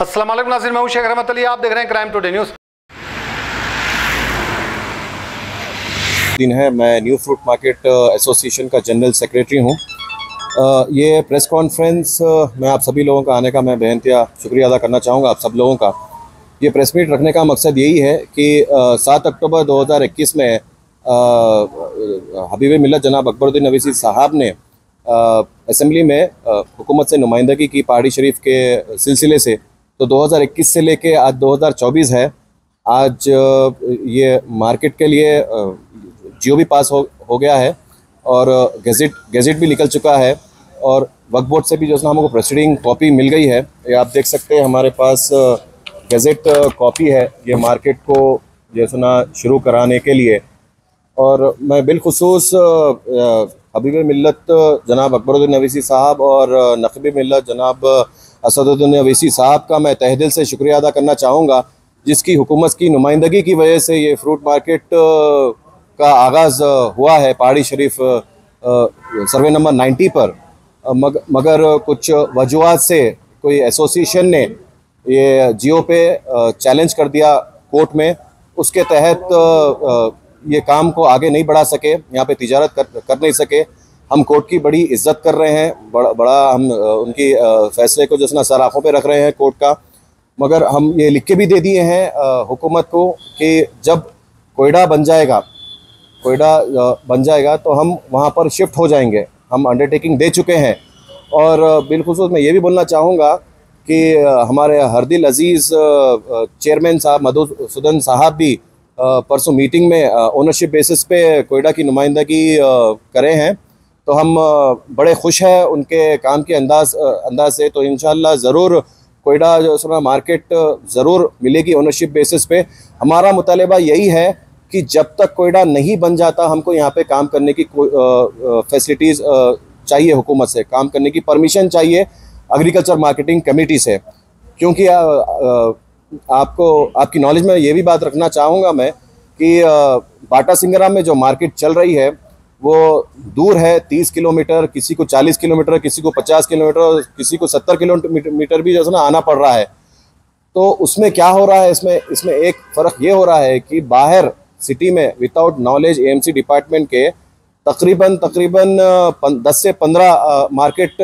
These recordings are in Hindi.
अस्सलाम वालेकुम नाज़रीन, मैं हूं शेख रहमत अली, आप देख रहे हैं क्राइम टुडे न्यूज़। दिन है, मैं न्यू फ्रूट मार्केट एसोसिएशन का जनरल सेक्रेटरी हूं। ये प्रेस कॉन्फ्रेंस मैं आप सभी लोगों का आने का मैं बेहतया शुक्रिया अदा करना चाहूँगा। आप सब लोगों का ये प्रेस मीट रखने का मकसद यही है कि 7 अक्टूबर 2021 में हबीब मिल्लत जनाब अकबरुद्दीन अवीसी साहब ने असेंबली में हुकूमत से नुमाइंदगी की पहाड़ी शरीफ के सिलसिले से। तो 2021 से लेके आज 2024 है। आज ये मार्केट के लिए जियो भी पास हो गया है और गैजेट भी निकल चुका है और वक्फ बोर्ड से भी जो है हमको प्रोसीडिंग कॉपी मिल गई है। ये आप देख सकते हैं, हमारे पास गैजेट कॉपी है ये मार्केट को जो है ना शुरू कराने के लिए। और मैं बिलखुसूस हबीब मिल्लत जनाब अकबरुद्दीन अवीसी साहब और नक़ीब मिल्लत जनाब असदुद्दीन अवीसी साहब का मैं तहे दिल से शुक्रिया अदा करना चाहूँगा, जिसकी हुकूमत की नुमाइंदगी की वजह से ये फ्रूट मार्केट का आगाज़ हुआ है पहाड़ी शरीफ सर्वे नंबर 90 पर। मगर कुछ वजूहात से कोई एसोसिएशन ने ये जियो पे चैलेंज कर दिया कोर्ट में, उसके तहत ये काम को आगे नहीं बढ़ा सके, यहाँ पे तिजारत कर नहीं सके। हम कोर्ट की बड़ी इज्जत कर रहे हैं, बड़ा हम उनकी फ़ैसले को जिसना सर आँखों पे रख रहे हैं कोर्ट का। मगर हम ये लिख के भी दे दिए हैं हुकूमत को कि जब कोयडा बन जाएगा तो हम वहाँ पर शिफ्ट हो जाएंगे। हम अंडरटेकिंग दे चुके हैं। और बिलखुसूस मैं ये भी बोलना चाहूँगा कि हमारे हरदिल अजीज़ चेयरमैन साहब मधुसूदन साहब भी परसों मीटिंग में ओनरशिप बेसिस पे कोयडा की नुमाइंदगी करे हैं। तो हम बड़े खुश हैं उनके काम के अंदाज से। तो इंशाअल्लाह ज़रूर कोयडा जो है मार्केट ज़रूर मिलेगी ओनरशिप बेसिस पे। हमारा मुतालिबा यही है कि जब तक कोयडा नहीं बन जाता हमको यहाँ पे काम करने की फैसिलिटीज़ चाहिए, हुकूमत से काम करने की परमिशन चाहिए एग्रीकल्चर मार्केटिंग कमेटी से। क्योंकि आपकी नॉलेज में ये भी बात रखना चाहूँगा मैं कि बाटा सिंगरा में जो मार्केट चल रही है वो दूर है 30 किलोमीटर, किसी को 40 किलोमीटर, किसी को 50 किलोमीटर, किसी को 70 किलोमीटर भी जैसे ना आना पड़ रहा है। तो उसमें क्या हो रहा है, इसमें एक फ़र्क ये हो रहा है कि बाहर सिटी में विदाउट नॉलेज एएमसी डिपार्टमेंट के तकरीबन 10 से 15 मार्केट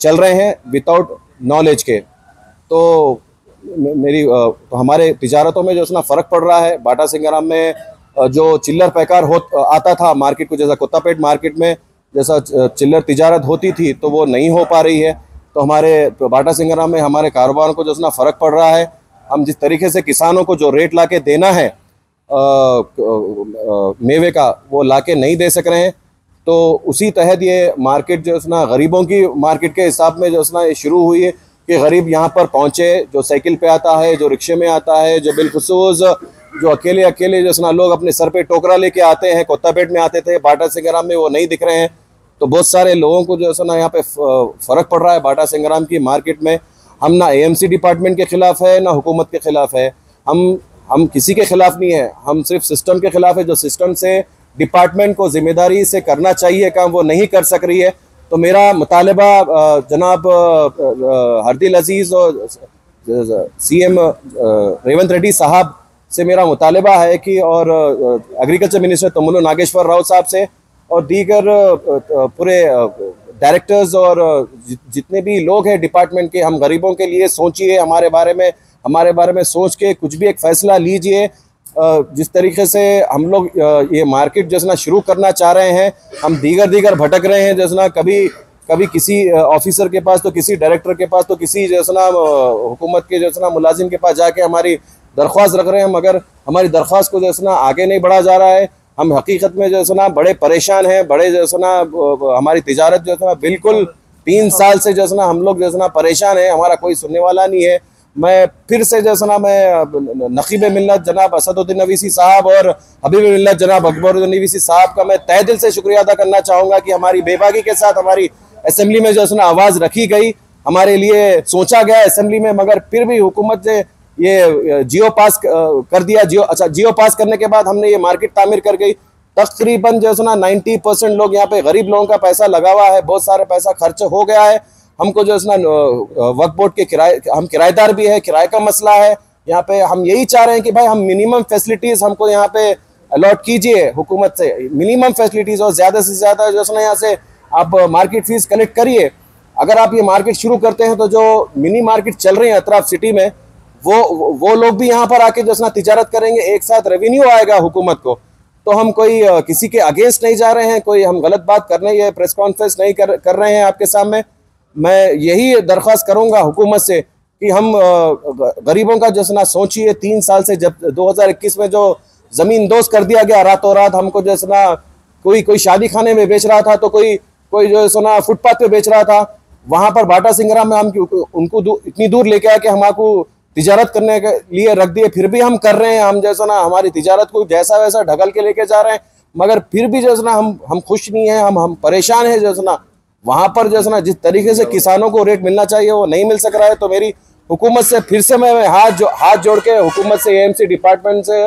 चल रहे हैं विदाउट नॉलेज के। तो तो हमारे तिजारतों में जो है ना फ़र्क पड़ रहा है। बाटा सिंगराम में जो चिल्लर पैकार आता था मार्केट को, जैसा कुत्तापेट मार्केट में जैसा चिल्लर तिजारत होती थी, तो वो नहीं हो पा रही है। तो हमारे बाटा सिंगराम में हमारे कारोबार को जो है ना फ़र्क पड़ रहा है। हम जिस तरीके से किसानों को जो रेट ला के देना है मेवे का, वो ला के नहीं दे सक रहे हैं। तो उसी तहत ये मार्केट जो है ना गरीबों की मार्केट के हिसाब में जो है ना ये शुरू हुई है कि गरीब यहाँ पर पहुँचे, जो साइकिल पे आता है, जो रिक्शे में आता है, जो बिलखुसूस जो अकेले जो है ना लोग अपने सर पे टोकरा लेके आते हैं, कोत्तापेट में आते थे, बाटा सिंगराम में वो नहीं दिख रहे हैं। तो बहुत सारे लोगों को जो है ना यहाँ पे फ़र्क पड़ रहा है बाटा सिंगराम की मार्केट में। हम ना एएमसी डिपार्टमेंट के ख़िलाफ़ है ना हुकूमत के ख़िलाफ़ है, हम किसी के ख़िलाफ़ नहीं है, हम सिर्फ सिस्टम के ख़िलाफ़ है। जो सिस्टम से डिपार्टमेंट को ज़िम्मेदारी से करना चाहिए काम, वो नहीं कर सक रही है। तो मेरा मुतालिबा जनाब हरदिल अजीज़ और सीएम रेवंत रेड्डी साहब से मेरा मुतालिबा है कि और एग्रीकल्चर मिनिस्टर तमुल नागेश्वर राव साहब से और दीगर पूरे डायरेक्टर्स और जितने भी लोग हैं डिपार्टमेंट के, हम गरीबों के लिए सोचिए, हमारे बारे में सोच के कुछ भी एक फ़ैसला लीजिए। जिस तरीके से हम लोग ये मार्केट जैसे ना शुरू करना चाह रहे हैं, हम दीगर भटक रहे हैं। जैसे ना कभी किसी ऑफिसर के पास, तो किसी डायरेक्टर के पास, तो किसी जैसे ना हुकूमत के जैसे ना मुलाजिम के पास जाके हमारी दरख्वास्त रख रहे हैं, मगर हमारी दरख्वास्त को जैसे ना आगे नहीं बढ़ा जा रहा है। हम हकीकत में जैसे ना बड़े परेशान हैं, बड़े जैसे ना हमारी तिजारत जैसे ना बिल्कुल 3 साल से जैसे ना हम लोग जैसे ना परेशान हैं, हमारा कोई सुनने वाला नहीं है। मैं फिर से जैसे ना मैं नक़ीब मिल्लत जनाब असदुद्दीन अवीसी साहब और हबीब मिल्लत जनाब अकबरुद्दीन अवीसी साहब का मैं तहे दिल से शुक्रिया अदा करना चाहूँगा कि हमारी बेबाकी के साथ हमारी असेंबली में जो है ना आवाज़ रखी गई, हमारे लिए सोचा गया असेंबली में। मगर फिर भी हुकूमत ने ये जियो पास कर दिया। जियो पास करने के बाद हमने ये मार्केट तामीर कर गई। तकरीबन जो है ना 90% लोग यहाँ पे गरीब लोगों का पैसा लगा हुआ है, बहुत सारा पैसा खर्च हो गया है। हमको जो है ना वक्फ बोर्ड के किराए, हम किराएदार भी है, किराए का मसला है यहाँ पे। हम यही चाह रहे हैं कि भाई हम मिनिमम फैसिलिटीज हमको यहाँ पे अलॉट कीजिए हुकूमत से, मिनिमम फैसिलिटीज, और ज्यादा से ज्यादा जो है ना यहाँ से आप मार्केट फीस कलेक्ट करिए। अगर आप ये मार्केट शुरू करते हैं तो जो मिनी मार्केट चल रहे हैं अतराफ सिटी में, वो लोग भी यहाँ पर आके जो है ना तिजारत करेंगे, एक साथ रेवेन्यू आएगा हुकूमत को। तो हम कोई किसी के अगेंस्ट नहीं जा रहे हैं, कोई हम गलत बात करने ये प्रेस कॉन्फ्रेंस नहीं कर रहे हैं आपके सामने। मैं यही दरख्वास्त करूंगा हुकूमत से कि हम गरीबों का जो है ना सोचिए। 3 साल से, जब 2021 में जो जमीन दोस्त कर दिया गया रातों रात, हमको जो है ना कोई शादी खाने में बेच रहा था, तो कोई जो है ना फुटपाथ पे बेच रहा था। वहां पर बाटा सिंगरा में हम उनको इतनी दूर लेके आके हमको तिजारत करने के लिए रख दिए, फिर भी हम कर रहे हैं। हम जैसा ना हमारी तिजारत को जैसा वैसा ढकल के लेके जा रहे हैं, मगर फिर भी जैसा ना हम खुश नहीं है, हम परेशान है। जैसा ना वहां पर जैसा ना जिस तरीके से किसानों को रेट मिलना चाहिए वो नहीं मिल सक रहा है। तो मेरी हुकूमत से फिर से मैं हाथ जोड़ के हुकूमत से, एएमसी डिपार्टमेंट से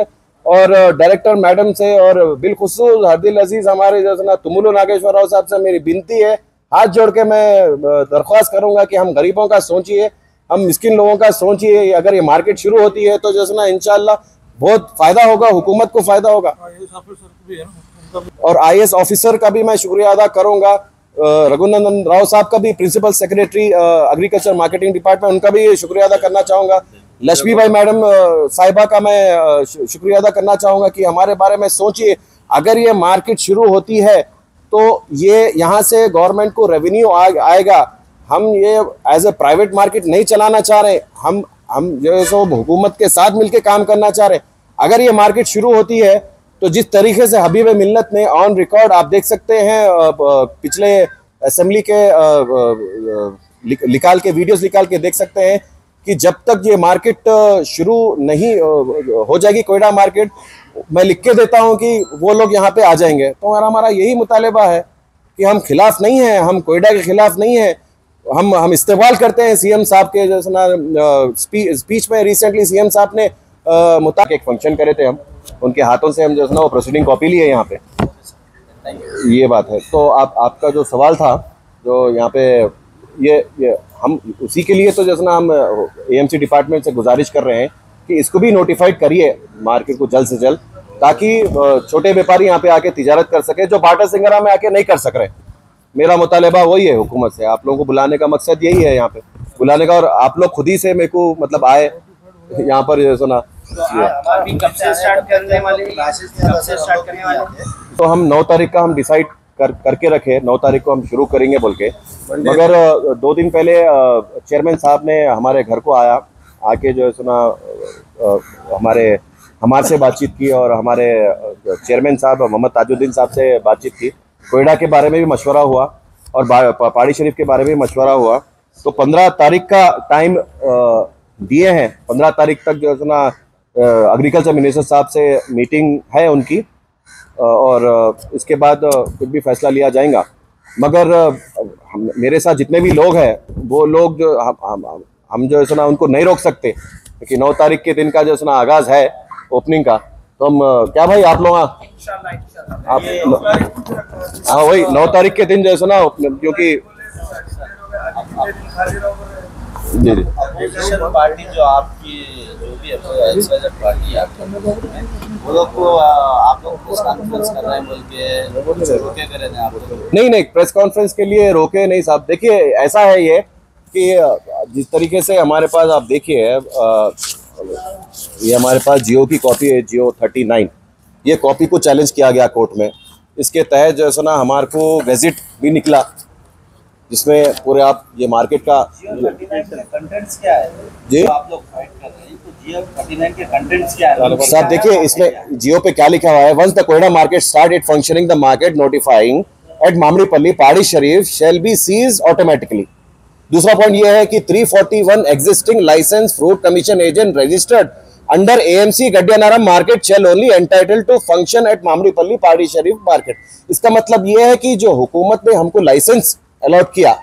और डायरेक्टर मैडम से और बिलखुसूस हरदिल अजीज हमारे जैसा ना तुमुल नागेश्वर राव साहब से मेरी विनती है, हाथ जोड़ के मैं दरख्वास्त करूंगा कि हम गरीबों का सोचिए, हम मिस्किन लोगों का सोचिए। अगर ये मार्केट शुरू होती है तो जैसे ना इंशाल्लाह बहुत फायदा होगा, हुकूमत को फायदा होगा। और IAS ऑफिसर का भी मैं शुक्रिया अदा करूंगा, रघुनंदन राव साहब का भी, principal secretary agriculture marketing department, उनका भी शुक्रिया अदा करना चाहूंगा। लक्ष्मी भाई मैडम साहिबा का मैं शुक्रिया अदा करना चाहूंगा कि हमारे बारे में सोचिए। अगर ये मार्केट शुरू होती है तो ये यहाँ से गवर्नमेंट को रेवेन्यू आएगा। हम ये एज ए प्राइवेट मार्केट नहीं चलाना चाह रहे, हम जो है सो हुकूमत के साथ मिलकर काम करना चाह रहे। अगर ये मार्केट शुरू होती है तो जिस तरीके से हबीब मिल्लत ने ऑन रिकॉर्ड, आप देख सकते हैं पिछले असेंबली के वीडियोस निकाल के देख सकते हैं कि जब तक ये मार्केट शुरू नहीं हो जाएगी, कोयडा मार्केट, मैं लिख के देता हूं कि वो लोग यहाँ पे आ जाएंगे। तो हमारा यही मुतालिबा है कि हम खिलाफ नहीं हैं, हम कोयडा के खिलाफ नहीं हैं। हम इस्तेमाल करते हैं सीएम साहब के जैसे ना स्पीच में रिसेंटली सीएम साहब ने मुताबिक एक फंक्शन करे थे, हम उनके हाथों से हम जो है ना वो प्रोसीडिंग कॉपी लिए यहाँ पे। ये बात है। तो आपका जो सवाल था, जो यहाँ पे ये हम उसी के लिए तो जैसे ना हम एएमसी डिपार्टमेंट से गुजारिश कर रहे हैं कि इसको भी नोटिफाइड करिए मार्केट को जल्द से जल्द, ताकि छोटे व्यापारी यहाँ पे आके तिजारत कर सके जो बाटा सिंगरा में आके नहीं कर सक रहे। मेरा मुतालिबा वही है हुकूमत से, आप लोगों को बुलाने का मकसद यही है, यहाँ पे बुलाने का, और आप लोग खुद ही से मेरे को मतलब आए यहाँ पर जो सुना। तो हम 9 तारीख का हम डिसाइड करके रखे, 9 तारीख को हम शुरू करेंगे बोल के, मगर 2 दिन पहले चेयरमैन साहब ने हमारे घर को आके जो है सुना हमारे से बातचीत की, और हमारे चेयरमैन साहब मोहम्मद ताजुद्दीन साहब से बातचीत की। कोयडा के बारे में भी मशवरा हुआ और पहाड़ी शरीफ के बारे में भी मशवरा हुआ। तो 15 तारीख का टाइम दिए हैं, 15 तारीख तक जो है ना एग्रीकल्चर मिनिस्टर साहब से मीटिंग है उनकी, और इसके बाद कुछ भी फैसला लिया जाएगा। मगर मेरे साथ जितने भी लोग हैं, वो लोग जो हम जो है ना उनको नहीं रोक सकते, क्योंकि 9 तारीख के दिन का जो है ना आगाज़ है ओपनिंग का। तो हम क्या भाई आप लोग आप हाँ वही 9 तारीख के दिन जो है ना, क्योंकि जी अपोजिशन पार्टी जो आपकी जो भी पार्टी आपकी, वो लोग को आप लोग प्रेस कॉन्फ्रेंस कर रहे हैं बोल के रोके करे हैं आप लोग? नहीं, प्रेस कॉन्फ्रेंस के लिए रोके नहीं साहब। देखिए ऐसा है ये कि जिस तरीके से हमारे पास आप देखिए, ये हमारे पास जियो की कॉपी है, जियो 39, ये कॉपी को चैलेंज किया गया कोर्ट में। इसके तहत जो है ना हमारे को गैजेट भी निकला, जिसमें पूरे आप ये मार्केट का कंटेंट्स क्या है जी आप लोग फाइट कर रहे हैं, तो जियो 39 के कंटेंट्स क्या है साहब? देखिए इसमें जियो पे क्या लिखा हुआ है, once the Koheda market started functioning the market notifying at Mamidipally Pahadi Shareef shall be cease automatically. दूसरा पॉइंट ये है कि 341 existing licence fruit commission agent registered under AMC Gaddiannaram market shall only entitled to function at Mamidipally Pahadi Shareef market. इसका मतलब ये है कि जो हुकूमत ने हमको लाइसेंस अलॉट किया,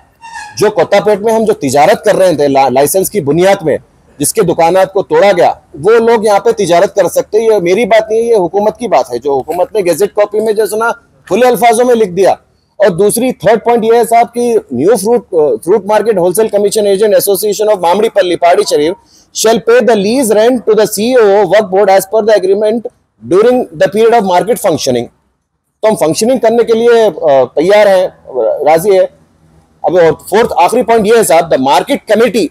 जो कोत्तापेट में हम जो तिजारत कर रहे थे लाइसेंस की बुनियाद में, जिसके दुकानात को तोड़ा गया, वो लोग यहाँ पे तिजारत कर सकते हैं। ये मेरी बात नहीं है, ये हुकूमत की बात है, जो हुकूमत ने गैजेट कॉपी में जो ना खुले अल्फाजों में लिख दिया। और दूसरी थर्ड पॉइंट ये है साहब कि new fruit market wholesale commission agent association of Mamidipally Pahadi Shareef shall pay the lease rent to the CEO work board as per the agreement during the period of market functioning। तो हम फंक्शनिंग करने के लिए तैयार हैं, राजी है। अब फोर्थ आखिरी पॉइंट ये है साहब, द मार्केट कमेटी,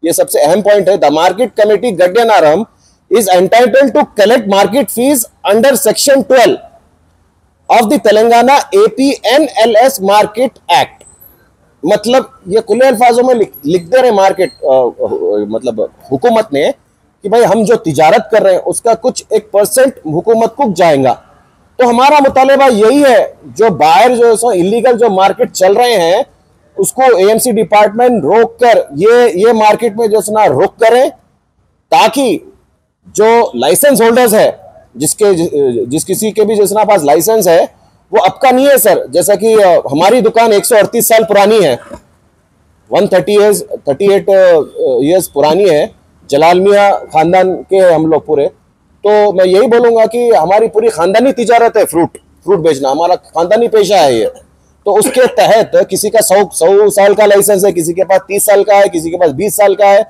ये सबसे अहम पॉइंट है, the market committee Gaddiannaram is entitled to collect market fee under section 12 of the Telangana APNLS market act. मतलब ये खुले अल्फाजों में लिख दे रहे मार्केट मतलब हुकूमत ने कि भाई हम जो तिजारत कर रहे हैं उसका कुछ 1% हुकूमत को जाएगा। तो हमारा मुतालिबा यही है, जो बाहर जो इलीगल जो मार्केट चल रहे हैं उसको AMC डिपार्टमेंट रोक कर ये मार्केट में जो ना रुक करें, ताकि जो लाइसेंस होल्डर्स है जिस किसी के भी जिसना पास लाइसेंस है वो आपका नहीं है सर। जैसा कि हमारी दुकान 138 साल पुरानी है, 138 ईयर्स पुरानी है, जलाल मियाँ खानदान के हम लोग पूरे। तो मैं यही बोलूँगा कि हमारी पूरी खानदानी तिजारत है, फ्रूट बेचना हमारा खानदानी पेशा है ये। तो उसके तहत किसी का 100 साल का लाइसेंस है, किसी के पास 30 साल का है, किसी के पास 20 साल का है।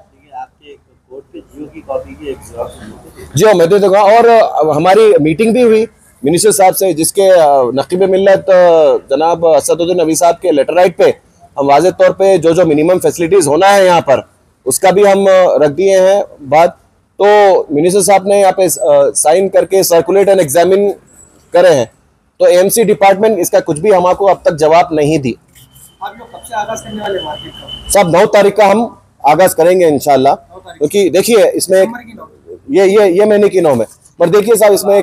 जी हाँ, मैं दे दूंगा। और हमारी मीटिंग भी हुई मिनिस्टर साहब से, जिसके नकीब मिल्लत जनाब असदुद्दीन नबी साहब के लेटर राइट पे हम वाज़ेह तौर पे जो मिनिमम फैसिलिटीज़ होना है यहाँ पर उसका भी हम रख दिए हैं बात। तो मिनिस्टर साहब ने यहाँ पे साइन करके सर्कुलेट एंड एग्जामिन करे हैं। तो AMC डिपार्टमेंट इसका कुछ भी हमको अब तक जवाब नहीं दी। आप लोग कब से आगाज करने वाले मार्केट का? सब 9 तारीख का हम आगाज करेंगे इंशाल्लाह। क्योंकि देखिए इसमें ये महीने की 9 में, पर देखिए साहब इसमें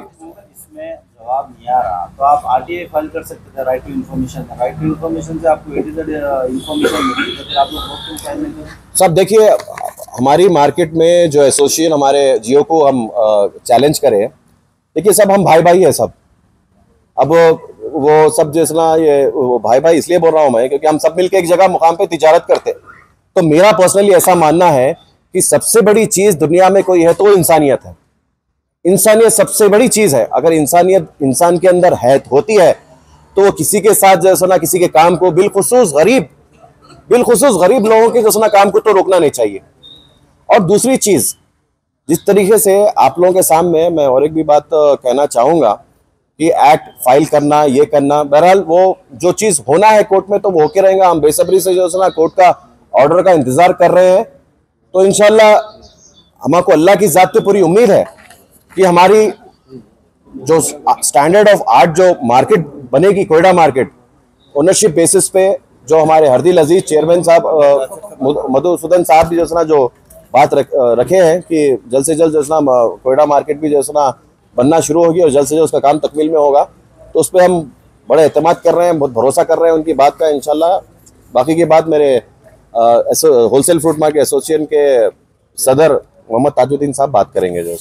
जवाब नहीं आ रहा तो आप RTI फाइल कर सकते थे, राइट टू इन्फॉर्मेशन से आपको इन्फॉर्मेशन मिलती है, फिर आप लोग कोर्ट में फाइल नहीं करते। सब देखिए हमारी मार्केट में जो एसोसिएशन हमारे जियो को हम चैलेंज करें, देखिए सब हम भाई है सब। अब वो सब जैसा ये भाई इसलिए बोल रहा हूँ मैं क्योंकि हम सब मिलकर एक जगह मुकाम पे तिजारत करते। तो मेरा पर्सनली ऐसा मानना है कि सबसे बड़ी चीज़ दुनिया में कोई है तो इंसानियत है। इंसानियत सबसे बड़ी चीज़ है। अगर इंसानियत इंसान के अंदर है होती है तो वो किसी के साथ जैसा ना किसी के काम को बिलखुसूस गरीब लोगों के जैसा काम को तो रोकना नहीं चाहिए। और दूसरी चीज़, जिस तरीके से आप लोगों के सामने मैं और एक भी बात कहना चाहूँगा कि एक्ट फाइल करना, ये करना, बहरहाल वो जो चीज़ होना है कोर्ट में तो वो होके रहेगा। हम बेसब्री से जो है ना कोर्ट का ऑर्डर का इंतज़ार कर रहे हैं। तो इंशाल्लाह हमको अल्लाह की ज़ात पे पूरी उम्मीद है कि हमारी जो स्टैंडर्ड ऑफ आर्ट जो मार्केट बनेगी, कोयडा मार्केट ओनरशिप बेसिस पे, जो हमारे हरदिल अजीज चेयरमैन साहब मधुसूदन साहब भी जैसा जो बात रखे हैं कि जल्द से जल्द जैसा कोयडा मार्केट भी जैसा बनना शुरू होगी और जल्द से जल्द उसका काम तकमील में होगा। तो उस पर हम बड़े एतमाद कर रहे हैं, बहुत भरोसा कर रहे हैं उनकी बात का। इंशाल्लाह बाकी की बात मेरे होलसेल फ्रूट मार्केट एसोसिएशन के सदर मोहम्मद ताजुद्दीन साहब बात करेंगे जो